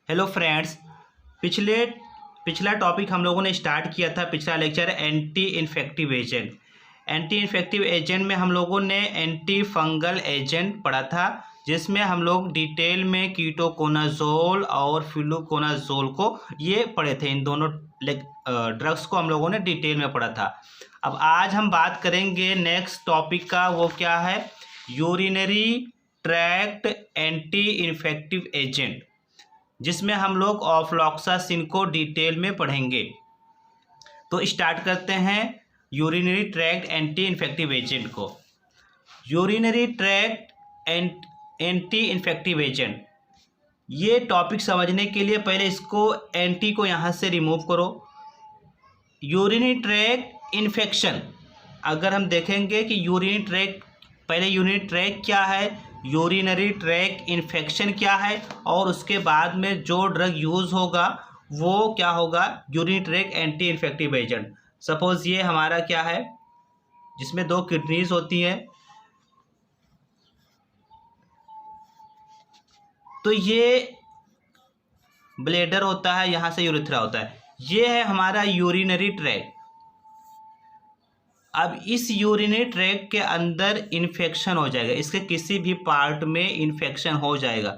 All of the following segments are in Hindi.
हेलो फ्रेंड्स, पिछला टॉपिक हम लोगों ने स्टार्ट किया था। पिछला lecture anti infective agent. Anti infective agent में हम लोगों ने एंटी फंगल एजेंट पढ़ा था, जिसमें हम लोग डिटेल में कीटोकोनाजोल और फ्लूकोनाजोल को ये पढ़े थे। इन दोनों ड्रग्स को हम लोगों ने डिटेल में पढ़ा था। अब आज हम बात करेंगे नेक्स्ट टॉपिक का। वो क्या है? Urinary tract anti infective agent, जिसमें हम लोग ऑफ्लॉक्सासिन को डिटेल में पढ़ेंगे। तो स्टार्ट करते हैं urinary tract anti infective agent को। Urinary tract anti infective agent, ये टॉपिक समझने के लिए पहले इसको एंटी को यहाँ से रिमूव करो। यूरिनरी ट्रैक्ट इन्फेक्शन, अगर हम देखेंगे कि यूरिनरी ट्रैक्ट, पहले यूरिनरी ट्रैक्ट क्या है, यूरिनरी ट्रैक्ट इन्फेक्शन क्या है, और उसके बाद में जो ड्रग यूज़ होगा वो क्या होगा, urinary tract anti infective agent. Suppose ये हमारा क्या है, जिसमें दो किडनीज होती हैं, तो ये ब्लैडर होता है, यहाँ से यूरेथ्रा होता है। ये है हमारा यूरिनरी ट्रैक्ट। अब इस यूरिनरी ट्रैक्ट के अंदर इन्फेक्शन हो जाएगा, इसके किसी भी पार्ट में इन्फेक्शन हो जाएगा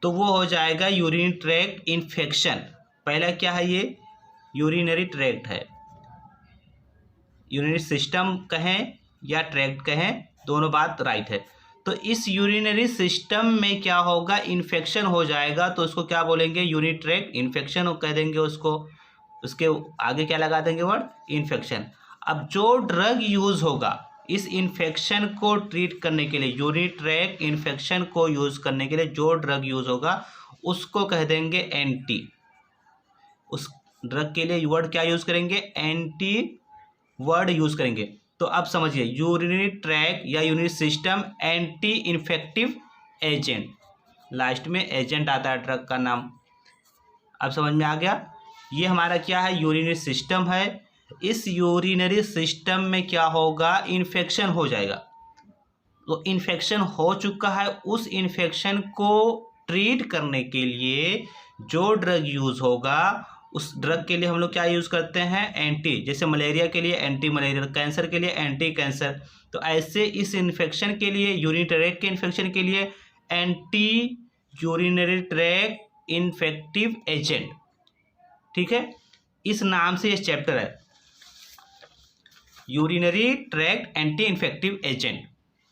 तो वो हो जाएगा यूरिनरी ट्रैक्ट इन्फेक्शन। पहला क्या है, ये यूरिनरी ट्रैक्ट है। यूरिनरी सिस्टम कहें या ट्रैक्ट कहें, दोनों बात राइट है। तो इस यूरिनरी सिस्टम में क्या होगा, इन्फेक्शन हो जाएगा, तो उसको क्या बोलेंगे, यूरिनरी ट्रैक्ट इन्फेक्शन कह देंगे उसको। उसके आगे क्या लगा देंगे, वर्ड इन्फेक्शन। अब जो ड्रग यूज़ होगा इस इन्फेक्शन को ट्रीट करने के लिए, यूरिनरी ट्रैक्ट इन्फेक्शन को यूज़ करने के लिए जो ड्रग यूज़ होगा उसको कह देंगे एंटी। उस ड्रग के लिए वर्ड क्या यूज़ करेंगे, एंटी वर्ड यूज़ करेंगे। तो अब समझिए, यूरिनरी ट्रैक्ट या urinary system anti infective agent, last में एजेंट आता है ड्रग का नाम। अब समझ में आ गया। ये हमारा क्या है, यूरिनरी सिस्टम है। इस यूरिनरी सिस्टम में क्या होगा, इन्फेक्शन हो जाएगा। तो इन्फेक्शन हो चुका है, उस इन्फेक्शन को ट्रीट करने के लिए जो ड्रग यूज़ होगा उस ड्रग के लिए हम लोग क्या यूज़ करते हैं, एंटी। जैसे मलेरिया के लिए एंटी मलेरिया, कैंसर के लिए एंटी कैंसर। तो ऐसे इस इन्फेक्शन के लिए, यूरिनरी ट्रैक्ट के इन्फेक्शन के लिए anti urinary tract infective agent. ठीक है, इस नाम से ये चैप्टर है, urinary tract anti infective agent.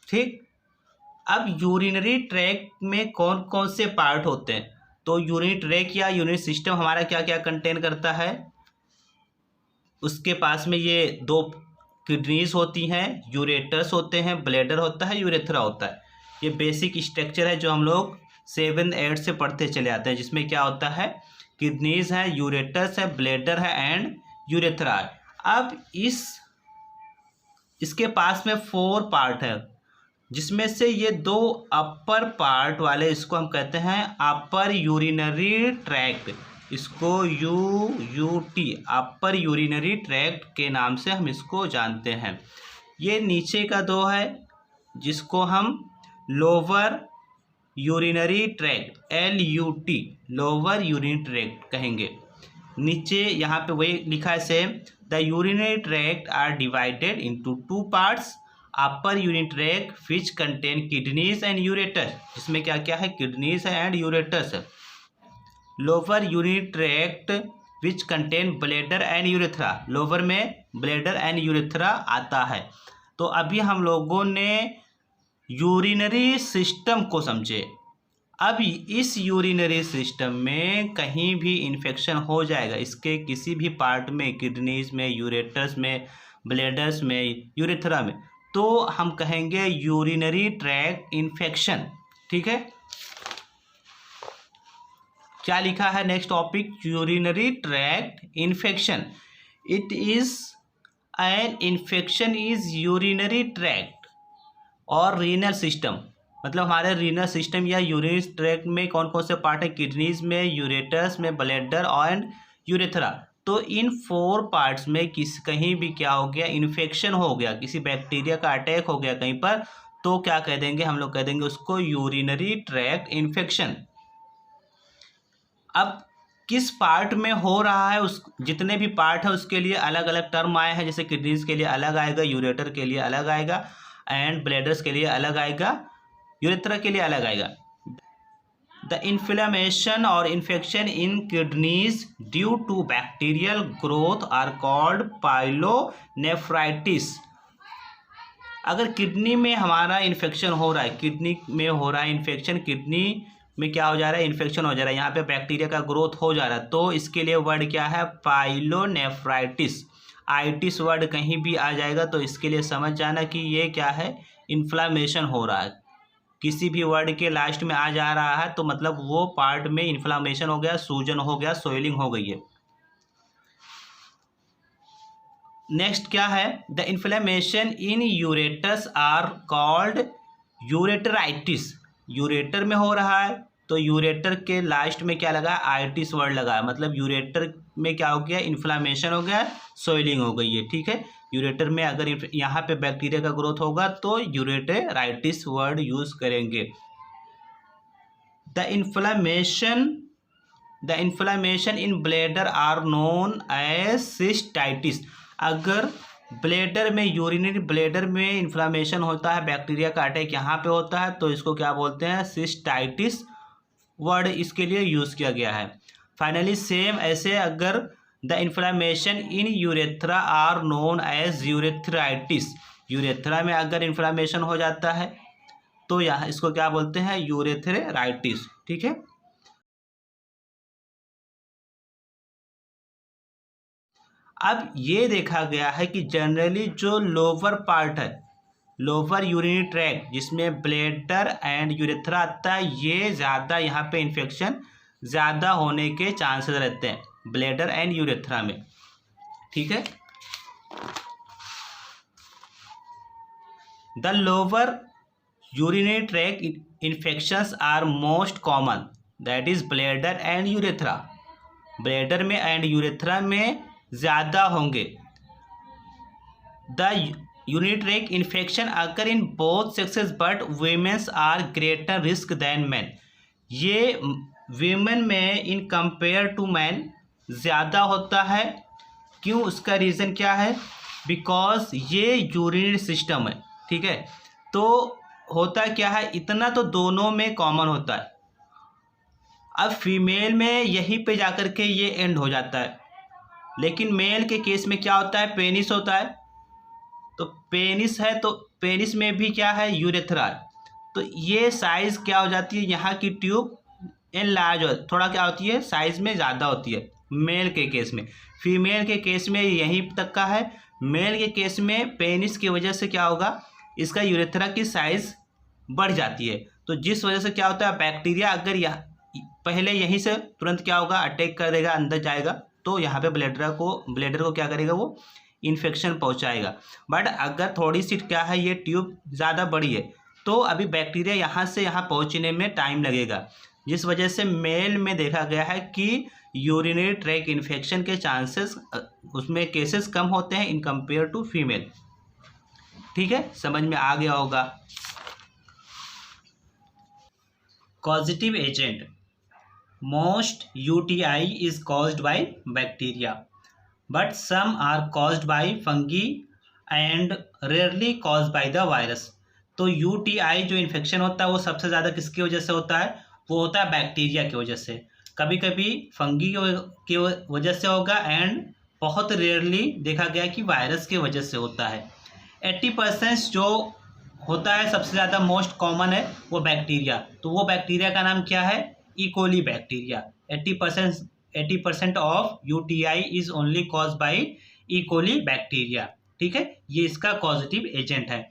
ठीक, अब यूरिनरी ट्रैक्ट में कौन कौन से पार्ट होते हैं? तो यूरिनरी ट्रैक्ट या यूरिनरी सिस्टम हमारा क्या क्या कंटेन करता है, उसके पास में ये दो किडनीज होती हैं, यूरेटर्स होते हैं, ब्लैडर होता है, यूरेथ्रा होता है। ये बेसिक स्ट्रक्चर है जो हम लोग 7, 8 से पढ़ते चले आते हैं, जिसमें क्या होता है, किडनीज है, यूरेटर्स है, ब्लैडर है एंड यूरेथ्रा है। अब इसके पास में 4 पार्ट है, जिसमें से ये 2 अपर पार्ट वाले, इसको हम कहते हैं अपर यूरिनरी ट्रैक्ट। इसको यूटी, अपर यूरिनरी ट्रैक्ट के नाम से हम इसको जानते हैं। ये नीचे का 2 है, जिसको हम lower urinary tract, LUT, lower urinary tract कहेंगे। नीचे यहाँ पे वही लिखा है same, the urinary tract are divided into 2 parts, upper urinary tract which contain kidneys and ureters, जिसमें क्या क्या है, किडनीज है एंड यूरेटस है। Lower urinary tract which contain bladder and urethra, lower में ब्लैडर एंड यूरेथ्रा आता है। तो अभी हम लोगों ने यूरिनरी सिस्टम को समझे। अब इस यूरिनरी सिस्टम में कहीं भी इन्फेक्शन हो जाएगा, इसके किसी भी पार्ट में, किडनीज में, यूरेटस में, ब्लैडर्स में, यूरेथ्रा में, तो हम कहेंगे यूरिनरी ट्रैक्ट इन्फेक्शन। ठीक है, क्या लिखा है next topic, urinary tract infection. It is an infection is urinary tract और रीनल सिस्टम। मतलब हमारे रीनल सिस्टम या यूरिनरी ट्रैक्ट में कौन कौन से पार्ट है, किडनीज में, यूरेटस में, ब्लैडर एंड यूरेथ्रा। तो इन 4 पार्ट्स में कहीं भी क्या हो गया, इन्फेक्शन हो गया, किसी बैक्टीरिया का अटैक हो गया कहीं पर, तो क्या कह देंगे, हम लोग कह देंगे उसको यूरिनरी ट्रैक्ट इन्फेक्शन। अब किस पार्ट में हो रहा है, उस जितने भी पार्ट है उसके लिए अलग अलग टर्म आए हैं। जैसे किडनीज के लिए अलग आएगा, यूरेटर के लिए अलग आएगा, एंड ब्लैडर्स के लिए अलग आएगा, यूरेथ्रा के लिए अलग आएगा। द इन्फ्लेमेशन और infection in kidneys due to bacterial growth are called pyelonephritis. अगर किडनी में हमारा इन्फेक्शन हो रहा है, किडनी में हो रहा है इन्फेक्शन, किडनी में क्या हो जा रहा है, इन्फेक्शन हो जा रहा है, यहाँ पे बैक्टीरिया का ग्रोथ हो जा रहा है, तो इसके लिए वर्ड क्या है, पाइलोनेफ्राइटिस। आइटिस वर्ड कहीं भी आ जाएगा तो इसके लिए समझ जाना कि ये क्या है, इन्फ्लामेशन हो रहा है। किसी भी वर्ड के लास्ट में आ जा रहा है तो मतलब वो पार्ट में इन्फ्लामेशन हो गया, सूजन हो गया, सोइलिंग हो गई है। नेक्स्ट क्या है, the inflammation in ureters are called ureteritis. Ureter में हो रहा है तो यूरेटर के लास्ट में क्या लगा, आइटिस वर्ड लगा है, मतलब यूरेटर में क्या हो गया, इन्फ्लामेशन हो गया, सोइलिंग हो गई है। ठीक है, यूरेटर में अगर यहाँ पे बैक्टीरिया का ग्रोथ होगा तो यूरेटराइटिस वर्ड यूज करेंगे। The inflammation in bladder are known as cystitis. अगर ब्लैडर में, यूरिनरी ब्लैडर में इन्फ्लामेशन होता है, बैक्टीरिया का अटैक यहाँ पे होता है, तो इसको क्या बोलते हैं, सिस्टाइटिस वर्ड इसके लिए यूज़ किया गया है। फाइनली सेम ऐसे अगर the inflammation in urethra are known as urethritis. Urethra में अगर इन्फ्लामेशन हो जाता है तो यहाँ इसको क्या बोलते हैं, यूरेथ्राइटिस। ठीक है, अब ये देखा गया है कि जनरली जो लोअर पार्ट है, लोअर यूरिनरी ट्रैक्ट जिसमें ब्लैडर एंड यूरेथ्रा आता है, ये ज़्यादा यहाँ पे इन्फेक्शन ज़्यादा होने के चांसेस रहते हैं, ब्लैडर एंड यूरेथ्रा में। ठीक है, the lower urinary tract infections are most common, that is bladder and urethra. Bladder में एंड यूरेथ्रा में ज़्यादा होंगे। The urinary tract infection occur in both sexes but womens are greater risk than man. ये वीमेन में इन कंपेयर टू मैन ज़्यादा होता है। क्यों, उसका रीज़न क्या है, बिकॉज ये यूरिनरी सिस्टम है। ठीक है, तो होता क्या है, इतना तो दोनों में कॉमन होता है। अब फीमेल में यहीं पे जाकर के ये एंड हो जाता है, लेकिन मेल के केस में क्या होता है, पेनिस होता है, तो पेनिस है तो पेनिस में भी क्या है, यूरेथ्रा है, तो ये साइज़ क्या हो जाती है, यहाँ की ट्यूब एनलार्ज हो, थोड़ा क्या होती है, साइज़ में ज़्यादा होती है मेल के केस में। फीमेल के केस में यहीं तक का है। मेल के केस में पेनिस की वजह से क्या होगा, इसका यूरेथ्रा की साइज़ बढ़ जाती है, तो जिस वजह से क्या होता है, बैक्टीरिया अगर यहाँ पहले यहीं से तुरंत क्या होगा, अटैक कर देगा, अंदर जाएगा, तो यहाँ पे ब्लैडर को क्या करेगा, वो इन्फेक्शन पहुँचाएगा। बट अगर थोड़ी सी क्या है, ये ट्यूब ज़्यादा बड़ी है, तो अभी बैक्टीरिया यहाँ से यहाँ पहुँचने में टाइम लगेगा, जिस वजह से मेल में देखा गया है कि यूरिनरी ट्रैक्ट इन्फेक्शन के चांसेस, उसमें केसेस कम होते हैं इन कंपेयर टू फीमेल। ठीक है, समझ में आ गया होगा। Causative agent, most UTI is caused by bacteria but some are caused by fungi and rarely caused by the virus. तो यूटीआई जो इन्फेक्शन होता है वो सबसे ज़्यादा किसकी वजह से होता है, वो होता है बैक्टीरिया की वजह से। कभी कभी फंगी की वजह से होगा, एंड बहुत रेयरली देखा गया कि वायरस की वजह से होता है। 80% जो होता है सबसे ज़्यादा मोस्ट कॉमन है वो बैक्टीरिया। तो वो बैक्टीरिया का नाम क्या है, E coli bacteria. 80% of UTI is only cause by E coli bacteria. ठीक है, ये इसका पॉजिटिव एजेंट है।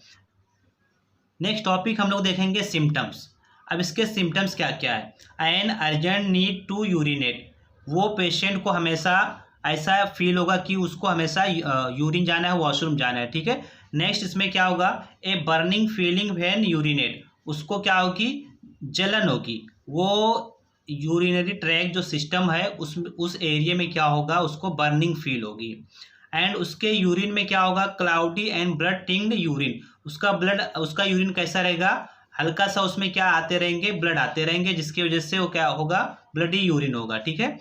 नेक्स्ट टॉपिक हम लोग देखेंगे सिम्टम्स। अब इसके सिम्टम्स क्या क्या है। An urgent need to urinate, वो पेशेंट को हमेशा ऐसा फील होगा कि उसको हमेशा यूरिन जाना है, वॉशरूम जाना है। ठीक है, नेक्स्ट इसमें क्या होगा, a burning feeling when urinate, उसको क्या होगी, जलन होगी। वो यूरिनरी ट्रैक्ट जो सिस्टम है उस एरिया में क्या होगा, उसको बर्निंग फील होगी। एंड उसके यूरिन में क्या होगा, क्लाउडी एंड ब्लड टिंग्ड यूरिन, उसका यूरिन कैसा रहेगा, हल्का सा उसमें क्या आते रहेंगे, ब्लड आते रहेंगे, जिसकी वजह से वो क्या होगा, ब्लडी यूरिन होगा। ठीक है।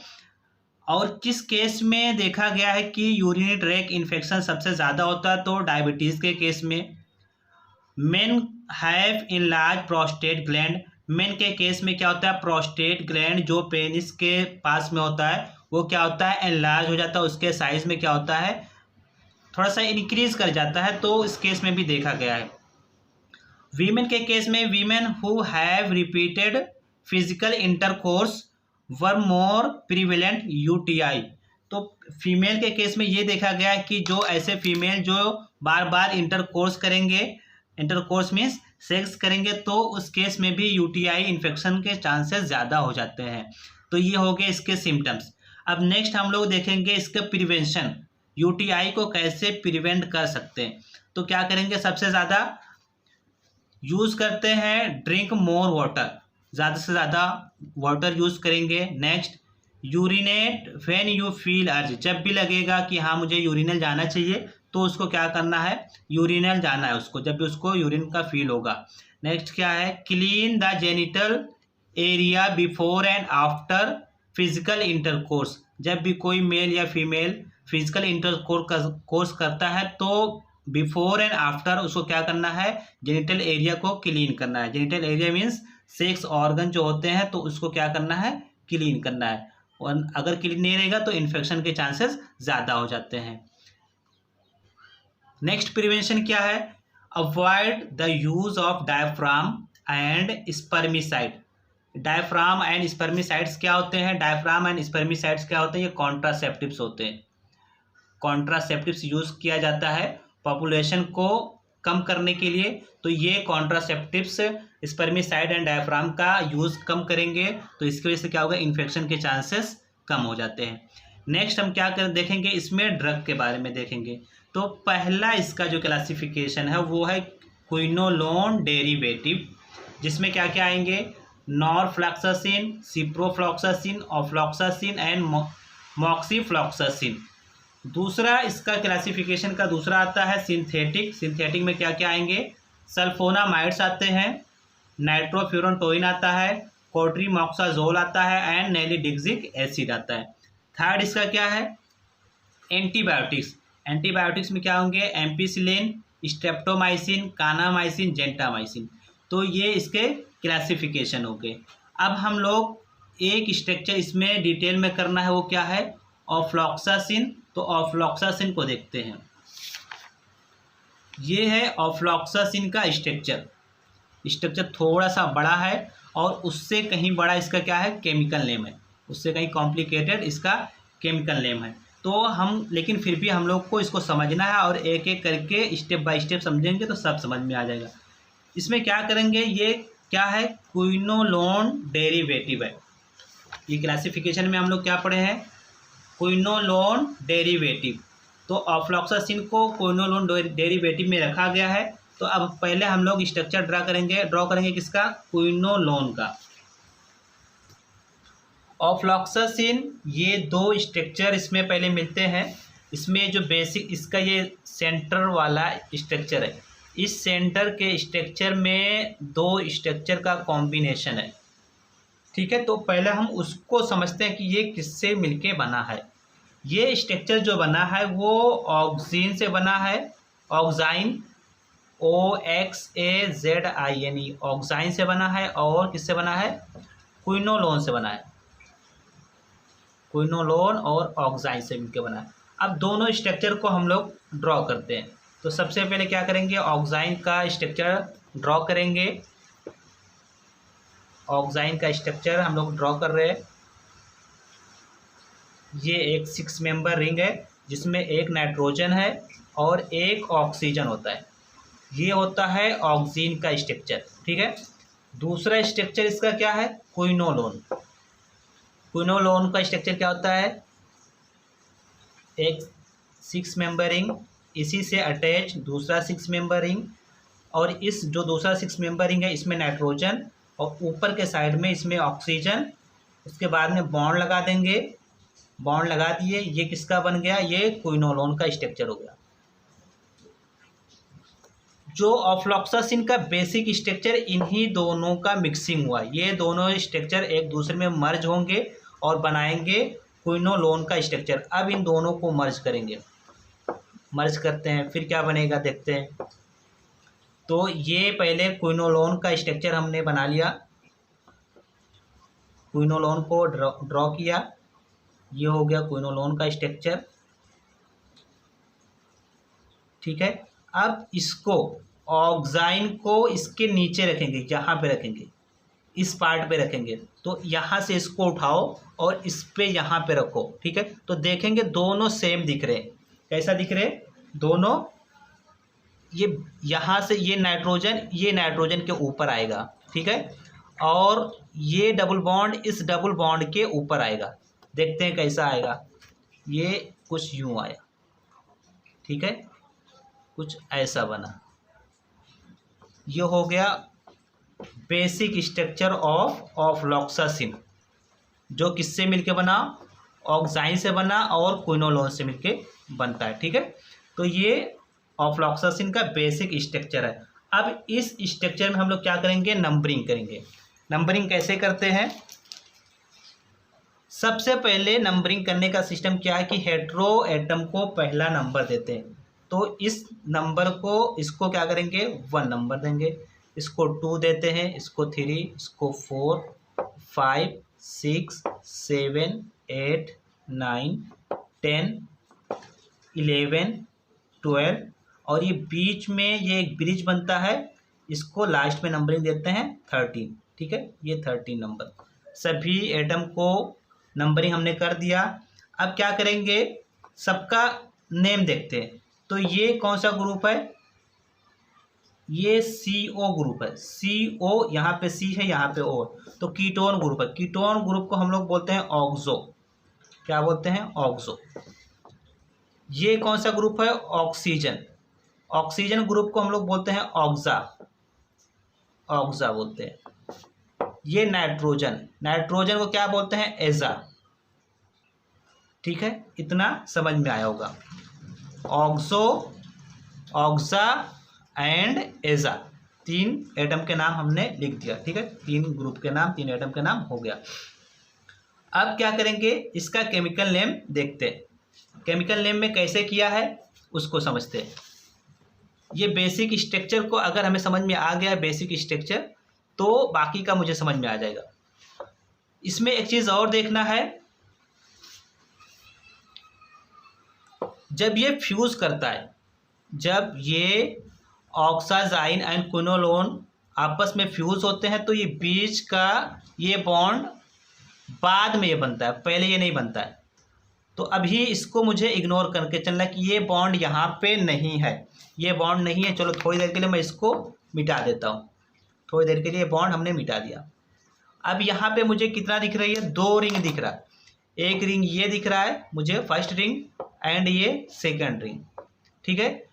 और किस केस में देखा गया है कि यूरिनरी ट्रैक इन्फेक्शन सबसे ज़्यादा होता है, तो डायबिटीज़ के केस में। Men have enlarge prostate gland, main के केस में क्या होता है, प्रोस्टेट ग्लैंड जो पेनिस के पास में होता है वो क्या होता है, एनलार्ज हो जाता है, उसके साइज में क्या होता है, थोड़ा सा इंक्रीज कर जाता है, तो इस केस में भी देखा गया है। वीमेन के केस में, women who have repeated physical intercourse were more prevalent UTI. तो फीमेल के केस में ये देखा गया है कि जो ऐसे फीमेल जो बार बार इंटरकोर्स करेंगे, इंटरकोर्स मीन्स सेक्स करेंगे, तो उस केस में भी यूटीआई इन्फेक्शन के चांसेस ज़्यादा हो जाते हैं। तो ये हो गए इसके सिम्टम्स। अब नेक्स्ट हम लोग देखेंगे इसके प्रिवेंशन, यूटीआई को कैसे प्रिवेंट कर सकते हैं। तो क्या करेंगे, सबसे ज़्यादा यूज़ करते हैं ड्रिंक मोर वाटर, ज़्यादा से ज़्यादा वाटर यूज़ करेंगे। Next, urinate when you feel अर्ज, जब भी लगेगा कि हाँ मुझे यूरिनल जाना चाहिए तो उसको क्या करना है, यूरिनल जाना है उसको, जब भी उसको यूरिन का फील होगा। नेक्स्ट क्या है, clean the genital area before and after physical intercourse, जब भी कोई मेल या फीमेल फिजिकल इंटरकोर्स करता है तो बिफोर एंड आफ्टर उसको क्या करना है, जेनिटल एरिया को क्लीन करना है। Genital area means sex organ जो होते हैं, तो उसको क्या करना है, क्लीन करना है। और अगर क्लीन नहीं रहेगा तो इन्फेक्शन के चांसेस ज़्यादा हो जाते हैं। नेक्स्ट प्रिवेंशन क्या है, avoid the use of diaphragm and spermicide. Diaphragm and स्पर्मिसाइड्स क्या होते हैं, डायफ्राम एंड स्पर्मिसाइड्स क्या होते हैं, ये कॉन्ट्रासेप्टिव्स होते हैं। कॉन्ट्रासेप्टिव्स यूज़ किया जाता है पॉपुलेशन को कम करने के लिए, तो ये कॉन्ट्रासेप्टिव्स स्पर्मिसाइड एंड डायफ्राम का यूज़ कम करेंगे, तो इसकी वजह से क्या होगा, इन्फेक्शन के चांसेस कम हो जाते हैं। नेक्स्ट हम क्या देखेंगे, इसमें ड्रग के बारे में देखेंगे। तो पहला इसका जो क्लासिफिकेशन है वो है क्विनोलोन डेरिवेटिव, जिसमें क्या क्या आएंगे, norfloxacin, ciprofloxacin, ofloxacin and moxifloxacin. दूसरा इसका क्लासिफिकेशन का दूसरा आता है सिंथेटिक, सिंथेटिक में क्या क्या आएंगे, सल्फोनामाइड्स आते हैं, नाइट्रोफ्यूरनटोइन आता है, कोट्रीमॉक्साजोल आता है एंड नेलिडिक्सिक एसिड आता है। थर्ड इसका क्या है, एंटीबायोटिक्स। एंटीबायोटिक्स में क्या होंगे, एम्पिसिलिन, स्ट्रेप्टोमाइसिन, कानामाइसिन, जेंटामाइसिन। तो ये इसके क्लासिफिकेशन हो गए। अब हम लोग एक स्ट्रक्चर इसमें डिटेल में करना है, वो क्या है, ऑफ्लॉक्सासिन। तो ऑफ्लॉक्सासिन को देखते हैं, ये है ऑफ्लॉक्सासिन का स्ट्रक्चर। स्ट्रक्चर थोड़ा सा बड़ा है और उससे कहीं बड़ा इसका क्या है, केमिकल नेम है, उससे कहीं कॉम्प्लिकेटेड इसका केमिकल नेम है। तो हम लेकिन फिर भी हम लोग को इसको समझना है और एक एक करके स्टेप बाय स्टेप समझेंगे तो सब समझ में आ जाएगा। इसमें क्या करेंगे, ये क्या है, क्विनोलोन डेरिवेटिव है। ये क्लासिफिकेशन में हम लोग क्या पढ़े हैं, क्विनोलोन डेरिवेटिव। तो ऑफ्लॉक्सासिन को क्विनोलोन डेरिवेटिव में रखा गया है। तो अब पहले हम लोग स्ट्रक्चर ड्रॉ करेंगे किसका, क्विनोलोन का। ऑफ्लॉक्सासिन, ये दो स्ट्रक्चर इसमें पहले मिलते हैं। इसमें जो बेसिक इसका ये सेंटर वाला स्ट्रक्चर है, इस सेंटर के स्ट्रक्चर में दो स्ट्रक्चर का कॉम्बिनेशन है। ठीक है, तो पहले हम उसको समझते हैं कि ये किससे मिलके बना है। ये स्ट्रक्चर जो बना है वो ऑक्सीन से बना है, ऑक्साइन, OXAZINE, ऑक्साइन से बना है। और किससे बना है, क्विनोलोन से बना है, क्विनोलोन और ऑक्साइन से मिलकर बना है। अब दोनों स्ट्रक्चर को हम लोग ड्रॉ करते हैं। तो सबसे पहले क्या करेंगे, ऑक्साइन का स्ट्रक्चर ड्रॉ करेंगे। ऑक्साइन का स्ट्रक्चर हम लोग ड्रॉ कर रहे हैं। ये एक 6 मेंबर रिंग है जिसमें एक नाइट्रोजन है और एक ऑक्सीजन होता है। ये होता है ऑक्सीन का स्ट्रक्चर। ठीक है, दूसरा स्ट्रक्चर इसका क्या है, क्विनोलोन। क्विनोलोन का स्ट्रक्चर क्या होता है, एक 6 मेंबर रिंग, इसी से अटैच दूसरा 6 मेंबर रिंग, और इस जो दूसरा 6 मेंबर रिंग है इसमें नाइट्रोजन और ऊपर के साइड में इसमें ऑक्सीजन। उसके बाद में बॉन्ड लगा देंगे, बॉन्ड लगा दिए, ये किसका बन गया, ये क्विनोलोन का स्ट्रक्चर हो गया। जो ऑफ्लॉक्सासिन का बेसिक स्ट्रक्चर इन्हीं दोनों का मिक्सिंग हुआ, ये दोनों स्ट्रक्चर एक दूसरे में मर्ज होंगे और बनाएंगे क्विनोलोन का स्ट्रक्चर। अब इन दोनों को मर्ज करेंगे, मर्ज करते हैं, फिर क्या बनेगा देखते हैं। तो ये पहले क्विनोलोन का स्ट्रक्चर हमने बना लिया, क्विनोलोन को ड्रॉ किया, ये हो गया क्विनोलोन का स्ट्रक्चर, ठीक है। अब इसको ऑक्साइन को इसके नीचे रखेंगे, यहाँ पे रखेंगे, इस पार्ट पे रखेंगे। तो यहाँ से इसको उठाओ और इस पे यहाँ पे रखो, ठीक है। तो देखेंगे दोनों सेम दिख रहे हैं। कैसा दिख रहे हैं दोनों, ये यहाँ से ये नाइट्रोजन के ऊपर आएगा, ठीक है, और ये डबल बॉन्ड इस डबल बॉन्ड के ऊपर आएगा। देखते हैं कैसा आएगा, ये कुछ यूँ आया, ठीक है, कुछ ऐसा बना। ये हो गया बेसिक स्ट्रक्चर ऑफ ऑफ्लॉक्सासिन, जो किससे मिलके बना, ऑक्साइन से बना और क्विनोलोन से मिलके बनता है, ठीक है। तो ये ऑफ्लॉक्सासिन का बेसिक स्ट्रक्चर है। अब इस स्ट्रक्चर में हम लोग क्या करेंगे, नंबरिंग करेंगे। नंबरिंग कैसे करते हैं, सबसे पहले नंबरिंग करने का सिस्टम क्या है कि हेटेरो एटम को पहला नंबर देते हैं। तो इस नंबर को, इसको क्या करेंगे 1 नंबर देंगे, इसको 2 देते हैं, इसको 3, इसको 4, 5, 6, 7, 8, 9, 10, 11, 12 और ये बीच में ये एक ब्रिज बनता है, इसको लास्ट में नंबरिंग देते हैं 13, ठीक है। ये 13 नंबर, सभी एटम को नंबरिंग हमने कर दिया। अब क्या करेंगे, सबका नेम देखते हैं। तो ये कौन सा ग्रुप है, ये CO ग्रुप है, CO, यहाँ पे C है, यहाँ पे O, तो कीटोन ग्रुप है। कीटोन ग्रुप को हम लोग बोलते हैं ऑक्सो, क्या बोलते हैं, ऑक्सो। ये कौन सा ग्रुप है, ऑक्सीजन। ऑक्सीजन ग्रुप को हम लोग बोलते हैं ऑक्सा, ऑक्सा बोलते हैं। ये नाइट्रोजन, नाइट्रोजन को क्या बोलते हैं, एजा, ठीक है। इतना समझ में आया होगा, ऑक्सो, ऑक्सा एंड एजा, 3 एटम के नाम हमने लिख दिया, ठीक है। 3 ग्रुप के नाम, 3 एटम के नाम हो गया। अब क्या करेंगे, इसका केमिकल नेम देखते हैं। केमिकल नेम में कैसे किया है उसको समझते हैं। ये बेसिक स्ट्रक्चर को अगर हमें समझ में आ गया बेसिक स्ट्रक्चर, तो बाकी का मुझे समझ में आ जाएगा। इसमें एक चीज़ और देखना है, जब ये फ्यूज़ करता है, जब ये ऑक्साजाइन एंड क्विनोलोन आपस में फ्यूज़ होते हैं, तो ये बीच का ये बॉन्ड बाद में ये बनता है, पहले ये नहीं बनता है। तो अभी इसको मुझे इग्नोर करके चलना कि ये बॉन्ड यहाँ पे नहीं है, ये बॉन्ड नहीं है। चलो थोड़ी देर के लिए मैं इसको मिटा देता हूँ, थोड़ी देर के लिए बॉन्ड हमने मिटा दिया। अब यहाँ पे मुझे कितना दिख रही है, 2 रिंग दिख रहा है। एक रिंग ये दिख रहा है मुझे, फर्स्ट रिंग, एंड ये सेकंड रिंग, ठीक है।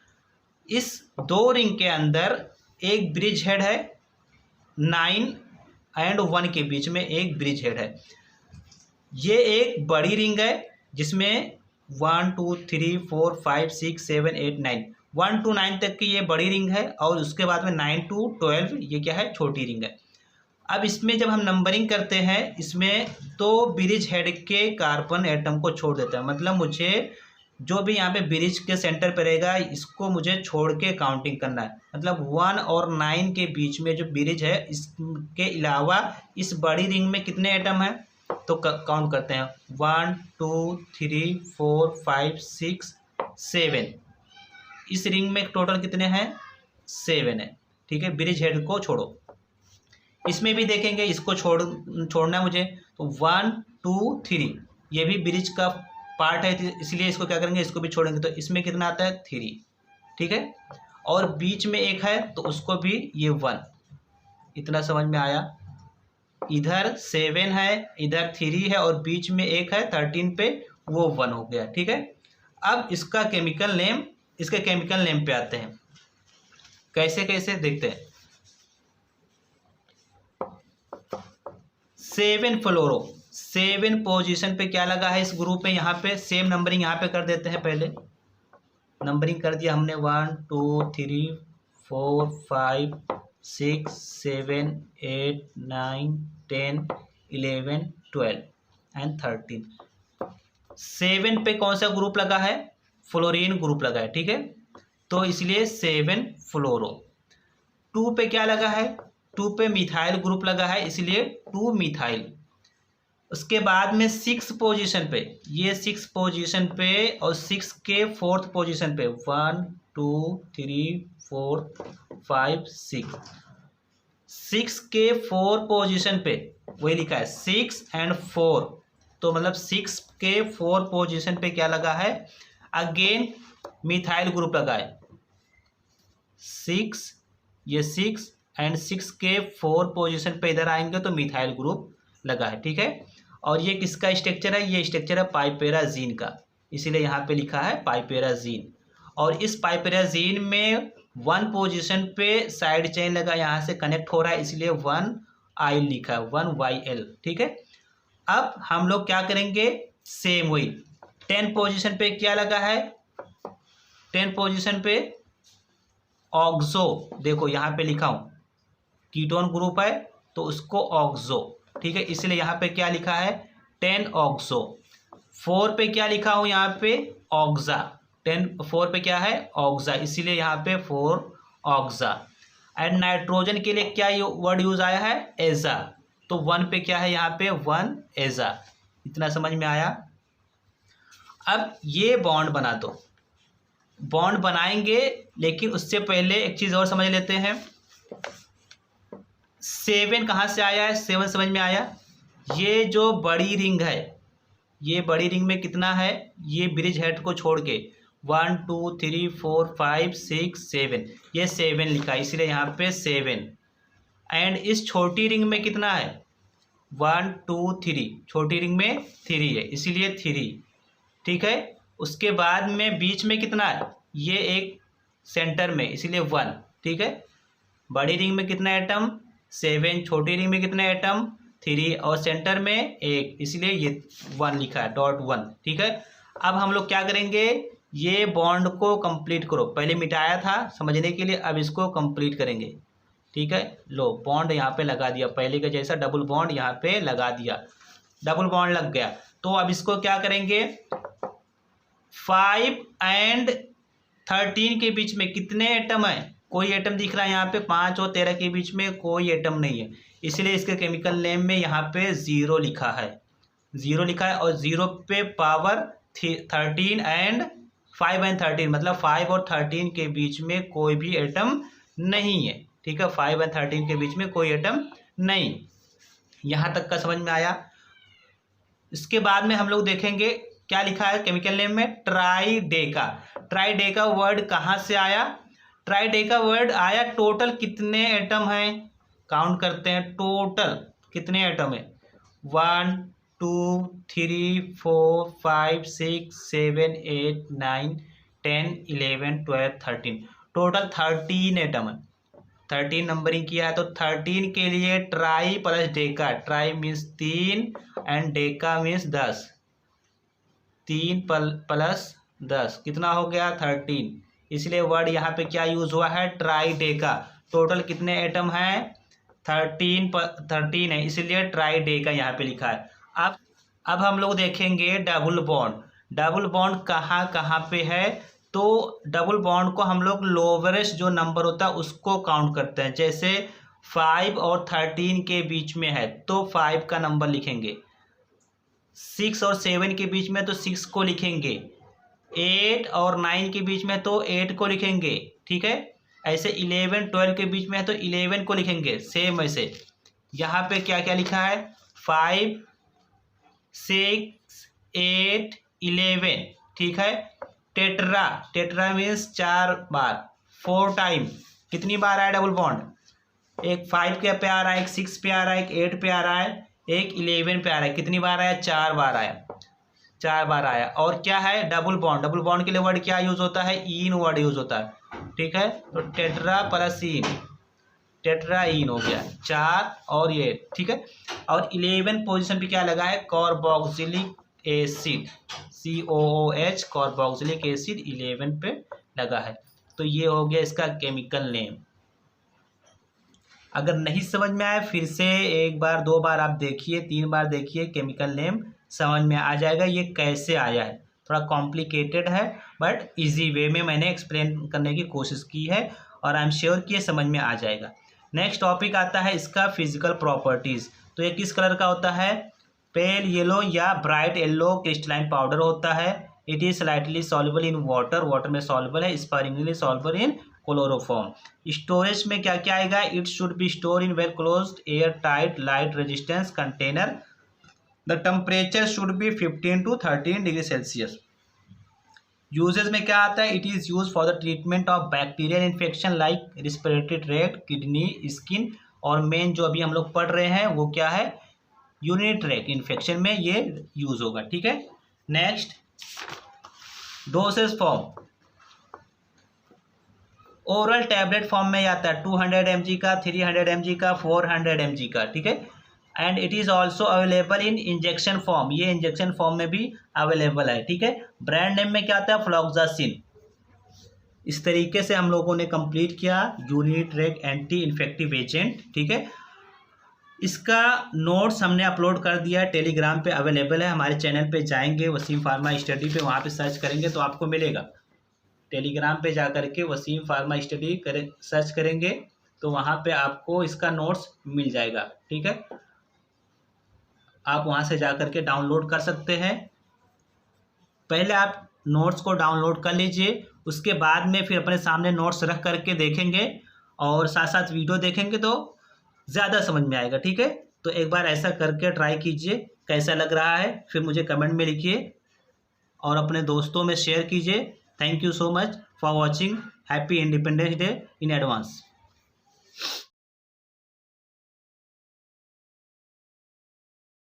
इस 2 रिंग के अंदर एक ब्रिज हेड है, 9 एंड 1 के बीच में एक ब्रिज हेड है। ये एक बड़ी रिंग है जिसमें 1 2 3 4 5 6 7 8 9, 1 to 9 तक की ये बड़ी रिंग है, और उसके बाद में 9 to 12 ये क्या है, छोटी रिंग है। अब इसमें जब हम नंबरिंग करते हैं, इसमें तो ब्रिज हेड के कार्बन एटम को छोड़ देता है, मतलब मुझे जो भी यहाँ पे ब्रिज के सेंटर पे रहेगा इसको मुझे छोड़ के काउंटिंग करना है। मतलब 1 और 9 के बीच में जो ब्रिज है, इसके अलावा इस बड़ी रिंग में कितने एटम हैं, तो काउंट करते हैं, 1 2 3 4 5 6 7। इस रिंग में टोटल कितने हैं, 7 है, ठीक है। ब्रिज हेड को छोड़ो। इसमें भी देखेंगे, इसको छोड़ना है मुझे, तो 1 2 3 ये भी ब्रिज का पार्ट है, इसलिए इसको क्या करेंगे, इसको भी छोड़ेंगे। तो इसमें कितना आता है, 3, ठीक है। और बीच में एक है तो उसको भी ये 1, इतना समझ में आया। इधर 7 है, इधर 3 है, और बीच में एक है 13 पे, वो 1 हो गया, ठीक है। अब इसका केमिकल नेम, इसके केमिकल नेम पे आते हैं, कैसे कैसे देखते हैं। 7 फ्लोरो, 7 पोजीशन पे क्या लगा है इस ग्रुप में, यहाँ पे सेम नंबरिंग यहाँ पे कर देते हैं। पहले नंबरिंग कर दिया हमने, 1 2 3 4 5 6 7 8 9 10 11 12 एंड 13। 7 पे कौन सा ग्रुप लगा है? फ्लोरीन ग्रुप लगा है, ठीक है, तो इसलिए 7 फ्लोरो। 2 पे क्या लगा है? 2 पे मिथाइल ग्रुप लगा है, इसलिए 2 मिथाइल। उसके बाद में 6 पोजीशन पे, ये 6 पोजीशन पे और 6 के 4th पोजीशन पे 1 2 3 4 5 6, 6 के 4 पोजीशन पे वही लिखा है 6 एंड 4, तो मतलब 6 के 4 पोजीशन पे क्या लगा है? अगेन मिथाइल ग्रुप लगा है। 6, ये 6 एंड 6 के 4 पोजीशन पे इधर आएंगे तो मिथाइल ग्रुप लगा है, ठीक है। और ये किसका स्ट्रक्चर है? ये स्ट्रक्चर है पाइपेराजीन का, इसीलिए यहाँ पे लिखा है पाइपेराजीन। और इस पाइपेराजीन में 1 पोजीशन पे साइड चेन लगा, यहाँ से कनेक्ट हो रहा है, इसलिए 1 आइल लिखा है, 1YL, ठीक है। अब हम लोग क्या करेंगे? सेम वही 10 पोजीशन पे क्या लगा है? 10 पोजीशन पे ऑक्सो, देखो यहाँ पे लिखा हूँ, कीटोन ग्रुप है तो उसको ऑक्सो, ठीक है, इसलिए यहाँ पे क्या लिखा है? 10 ऑक्सो। 4 पे क्या लिखा हूँ? यहाँ पे ऑक्सा। 4 पे क्या है? ऑक्सा, इसीलिए यहाँ पे 4 ऑक्सा। एंड नाइट्रोजन के लिए क्या वर्ड यूज आया है? एजा, तो 1 पे क्या है? यहाँ पे 1 एजा। इतना समझ में आया? अब ये बॉन्ड बना दो, बॉन्ड बनाएंगे, लेकिन उससे पहले एक चीज़ और समझ लेते हैं। 7 कहाँ से आया है? 7 समझ में आया? ये जो बड़ी रिंग है, ये बड़ी रिंग में कितना है? ये ब्रिज हेड को छोड़ के 1 2 3 4 5 6 7, ये 7 लिखा है, इसलिए यहाँ पे 7। एंड इस छोटी रिंग में कितना है? 1 2 3, छोटी रिंग में 3 है, इसीलिए 3, ठीक है। उसके बाद में बीच में कितना है? ये एक सेंटर में, इसीलिए 1, ठीक है। बड़ी रिंग में कितना एटम? 7, छोटी रिंग में कितने एटम? 3, और सेंटर में 1, इसलिए ये 1 लिखा है, .1, ठीक है। अब हम लोग क्या करेंगे? ये बॉन्ड को कंप्लीट करो, पहले मिटाया था समझने के लिए, अब इसको कंप्लीट करेंगे, ठीक है। लो बॉन्ड यहाँ पे लगा दिया, पहले का जैसा डबल बॉन्ड यहाँ पे लगा दिया, डबल बॉन्ड लग गया। तो अब इसको क्या करेंगे? 5 एंड 13 के बीच में कितने एटम है? कोई एटम दिख रहा है यहाँ पे? 5 और 13 के बीच में कोई एटम नहीं है, इसलिए इसके केमिकल नेम में यहाँ पे 0 लिखा है, 0 लिखा है। और 0 पे पावर 13 एंड 5 एंड 13, मतलब 5 और 13 के बीच में कोई भी एटम नहीं है, ठीक है। 5 एंड 13 के बीच में कोई एटम नहीं। यहाँ तक का समझ में आया? इसके बाद में हम लोग देखेंगे क्या लिखा है केमिकल नेम में? ट्राइडेका। ट्राइडेका वर्ड कहाँ से आया? ट्राइडेका वर्ड आया, टोटल कितने एटम हैं काउंट करते हैं, टोटल कितने एटम है? 1 2 3 4 5 6 7 8 9 10 11 12 13, टोटल 13 एटम है। 13 नंबरिंग किया है, तो 13 के लिए try plus Deka, try means 3 and Deka means 10, 3 plus 10 कितना हो गया? 13, इसलिए वर्ड यहाँ पे क्या यूज हुआ है? ट्राइडेका। टोटल कितने एटम हैं? 13 है, इसलिए ट्राइडेका यहाँ पे लिखा है। अब हम लोग देखेंगे डबल बॉन्ड। डबल बॉन्ड कहाँ कहाँ पे है? तो डबल बॉन्ड को हम लोग लोवेस्ट जो नंबर होता है उसको काउंट करते हैं, जैसे 5 और 13 के बीच में है तो 5 का नंबर लिखेंगे, 6 और 7 के बीच में तो 6 को लिखेंगे, 8 और 9 के बीच में तो 8 को लिखेंगे, ठीक है। ऐसे 11 12 के बीच में है तो 11 को लिखेंगे। सेम ऐसे यहाँ पे क्या क्या लिखा है? 5 6 8 11, ठीक है। टेट्रा, टेट्रा मीन्स 4 बार, 4 टाइम। कितनी बार आया डबल बॉन्ड? एक 5 पे आ रहा है, एक 6 पे आ रहा है, एक 8 पे आ रहा है, एक 11 पे आ रहा है। कितनी बार आया? 4 बार आया, 4 बार आया। और क्या है? Double bond. डबल बॉन्ड के लिए वर्ड क्या यूज होता है? इन वर्ड यूज होता है, ठीक है। तो टेट्रा प्लस इन, टेट्रा इन हो गया 4, और ये, ठीक है। और 11 पोजीशन पे क्या लगा है? Carboxylic acid, COOH, carboxylic acid 11 पे लगा है। तो ये हो गया इसका केमिकल नेम। अगर नहीं समझ में आए फिर से एक बार 2 बार आप देखिए, 3 बार देखिए, केमिकल नेम समझ में आ जाएगा ये कैसे आया है। थोड़ा कॉम्प्लिकेटेड है बट इजी वे में मैंने एक्सप्लेन करने की कोशिश की है और आई एम श्योर कि ये समझ में आ जाएगा। नेक्स्ट टॉपिक आता है इसका फिजिकल प्रॉपर्टीज़। तो ये किस कलर का होता है? पेल येलो या ब्राइट येलो क्रिस्टलाइन पाउडर होता है। It is slightly soluble in water, water में सॉल्युबल है। Sparingly soluble in chloroform. Storage में क्या क्या आएगा? It should be store in well closed air tight light resistance container. The temperature should be 15 to 13 degree Celsius. Usages में क्या आता है? It is use for the treatment of bacterial infection like respiratory tract, kidney, skin, और मेन जो अभी हम लोग पढ़ रहे हैं वो क्या है? यूरिनरी ट्रैक्ट इन्फेक्शन में ये यूज होगा। ठीक है। Next dosage form. Oral tablet form में आता है 200 mg का, 300 mg का, 400 mg का। ठीक है। And it is also available in injection form, ये इंजेक्शन फॉर्म में भी अवेलेबल है। ठीक है। ब्रांड नेम में क्या आता है? फ्लॉक्सासिन। इस तरीके से हम लोगों ने कंप्लीट किया urinary tract anti infective agent. ठीक है। इसका नोट्स हमने अपलोड कर दिया, टेलीग्राम पे अवेलेबल है। हमारे चैनल पे जाएंगे वसीम फार्मा स्टडी पे, वहाँ पे सर्च करेंगे तो आपको मिलेगा। टेलीग्राम पे जा करके वसीम फार्मा स्टडी करें, सर्च करेंगे तो वहाँ पे आपको इसका नोट्स मिल जाएगा। ठीक है। आप वहाँ से जा करके डाउनलोड कर सकते हैं। पहले आप नोट्स को डाउनलोड कर लीजिए, उसके बाद में फिर अपने सामने नोट्स रख करके देखेंगे और साथ साथ वीडियो देखेंगे तो ज़्यादा समझ में आएगा। ठीक है। तो एक बार ऐसा करके ट्राई कीजिए, कैसा लग रहा है फिर मुझे कमेंट में लिखिए और अपने दोस्तों में शेयर कीजिए। Thank you so much for watching. Happy independence day in advance.